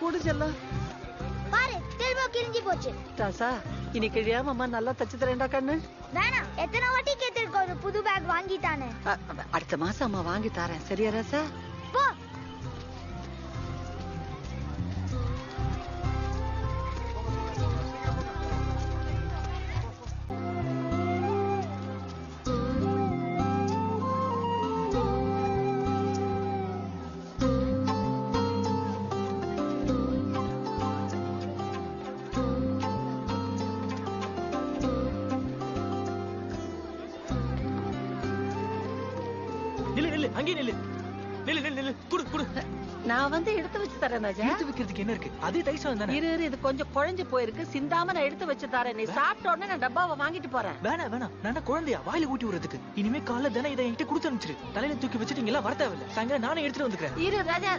கூடு செல்லம். பாரு திரும்ப கிழிஞ்சு போச்சு. ராசா இனி கிழியாம அம்மா நல்லா தச்சு தரேன்டா கண்ணு. வேணாம், எத்தனை வாட்டி கேட்டிருக்க ஒரு புது பேக் வாங்கிட்டானே. அடுத்த மாசம் அம்மா வாங்கி தரேன், சரியா ராசா? போ. நான் வந்து எடுத்து வச்சு தரேன் ராஜா. எடுத்து வைக்கிறதுக்கு என்ன இருக்கு? அதே தயிர் சாதம் தானே. இரு இது கொஞ்சம் குழஞ்சு போயிருக்கு, சிந்தாம நான் எடுத்து வச்சு தரேன். நீ சாப்பிட்ட உடனே நான் டப்பாவை வாங்கிட்டு போறேன். வேணாம் நான் குழந்தையா வாயில ஊட்டி விடுறதுக்கு. இனிமே காலைல தானே இதை என்கிட்ட கொடுத்து அனுப்பிச்சிரு. தலையில தூக்கி வச்சுட்டு எல்லாம் வர தேவையில்ல. சாயங்காலம் நானே எடுத்துட்டு வந்துக்கிறேன். இரு ராஜா.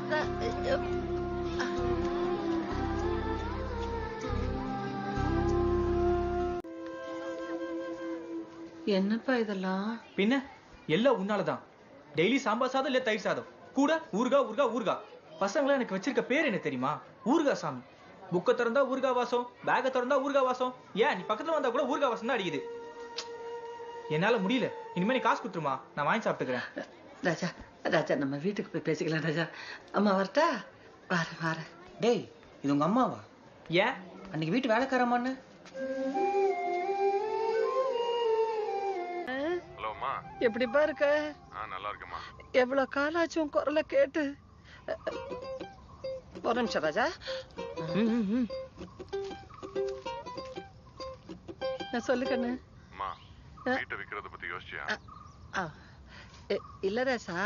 என்னப்பா இதெல்லாம்? பின்ன எல்லாம் உன்னாலதான். டெய்லி சாம்பார் சாதம் இல்ல தயிர் சாதம், கூட ஊர்கா. பசங்களா எனக்கு வச்சிருக்க பேர் என்ன தெரியுமா? ஊர்கா சாமி. புக்க திறந்தா ஊர்கா வாசம், பேக திறந்தா ஊர்கா வாசம். ஏன் நீ பக்கத்துல வந்தா கூட ஊர்கா வாசம் தான் அடிக்குது. என்னால முடியல. இனிமே நீ காசு கொடுத்துருமா, நான் வாங்கி சாப்பிட்டுக்கிறேன். ராஜா நம்ம வீட்டுக்கு போய் பேசிக்கலாம் ராஜா. அம்மா வரட்டா? வரேன். டேய், இது உங்க அம்மாவா? ஏன் அன்னைக்கு வீட்டு வேலைக்காரமான்னு? எப்படிப்பா இருக்க? நல்லா இருக்கேம்மா. எவ்வளவு காலாச்சும் உன் குரலை கேட்டு. ஒரு நிமிஷம் ராஜா. நான் சொல்லு கண்ணு. வீட்டை விக்கிறத பத்தி யோசிச்சியா? இல்ல ராசா,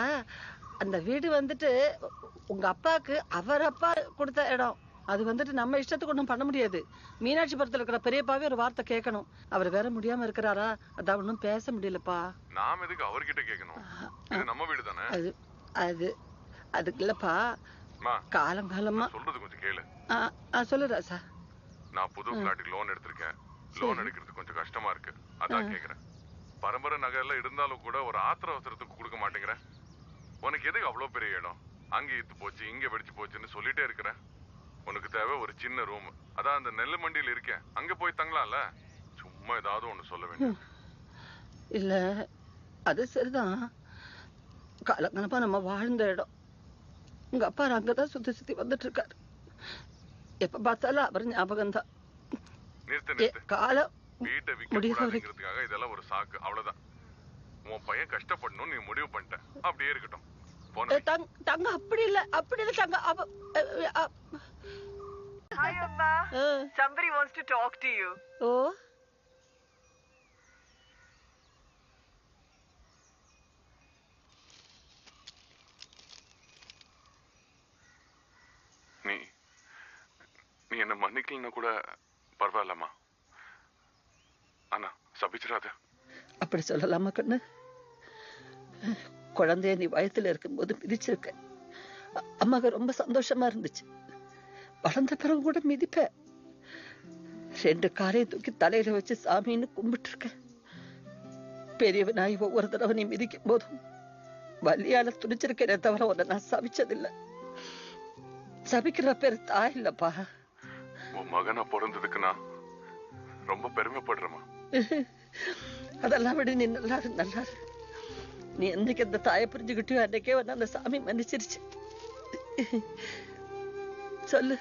அந்த வீடு வந்துட்டு உங்க அப்பாக்கு அவர் அப்பா கொடுத்த இடம். அது வந்துட்டு நம்ம இஷ்டத்துக்கு ஒண்ணும் பண்ண முடியாது. மீனாட்சிபுரத்துல இருக்கிற பெரியப்பாவே ஒரு வார்த்தை கேட்கணும். அவர் வேற முடியாம இருக்கிறாரா, அதான் ஒன்னும் பேச முடியலப்பா. நாம எதுக்கு அவர்கிட்ட கேட்கணும்? இது நம்ம வீடு தானே. அதுக்கு இல்லப்பா, காலங்காலமா சொல்றது கொஞ்சம் கேளு. சொல்லு ராசா. நான் புது பிளாட்டுக்கு லோன் எடுத்திருக்கேன். லோன் எடுக்கிறது கொஞ்சம் கஷ்டமா இருக்கு, அதான் கேக்குறேன். பரம்பரை நகை எல்லாம் இருந்தாலும் கூட ஒரு ஆத்திர அவசரத்துக்கு கொடுக்க மாட்டேங்கிறேன். உனக்கு எதுக்கு அவ்வளவு பெரிய இடம்? அங்க இத்து போச்சு இங்க வெடிச்சு போச்சுன்னு சொல்லிட்டே இருக்கிறேன். உனக்கு தேவை ஒரு சின்ன ரூம். அதான் அந்த நெல்லு மண்டியில இருக்கேன், அங்க போய் தங்கலாம்ல. சும்மா ஏதாவது ஒண்ணு சொல்ல வேண்டிய. இல்ல அது சரிதான். காலங்கலப்பா நம்ம வாழ்ந்த இடம். உங்க அப்பா அங்கதான் சுத்தி வந்துட்டு இருக்காரு. எப்ப பார்த்தாலும் அவர் ஞாபகம் தான். காலம் வீட்டை விக்கிறதுக்காக இதெல்லாம் ஒரு சாக்கு, அவ்வளவுதான். உன் பையன் கஷ்டப்படணும் நீ முடிவு பண்ணிட்ட, அப்படியே இருக்கட்டும். தங்க அப்படி இல்ல தங்க. Hi Amma. Somebody wants to talk to you. Oh. நீ என்ன மன்னிக்கலன்னா கூட பரவாயில்லம்மா. ஆனா சபிச்சிடாத. அப்படி சொல்லலாமா கண்ணு? குழந்தைய நீ வயத்துல இருக்கும்போது மிதிச்சிருக்க. அம்மாவுக்கு ரொம்ப சந்தோஷமா இருந்துச்சு. வளர்ந்த பிறகு கூட மிதிப்ப. 2 காலையும் தூக்கி தலையில வச்சு சாமின்னு கும்பிட்டு இருக்க. பெரியவ நாய் ஒவ்வொரு தடவை நீ மிதிக்கும் போதும் வலியால துணிச்சிருக்கேனே தவிர உன்னை நான் சபிச்சதில்லை. சபிக்கிற பேர் தாய் இல்லப்பா. உன் மகனா பிறந்ததுக்கு நான் ரொம்ப பெருமைப்படுறேம்மா. அதெல்லாம் விட நீ நல்லாரு. நீ என்னைக்கு அந்த தாயை புரிஞ்சுக்கிட்டியோ அன்னைக்கே வந்து அந்த சாமி மன்னிச்சிருச்சு. சொல்லு.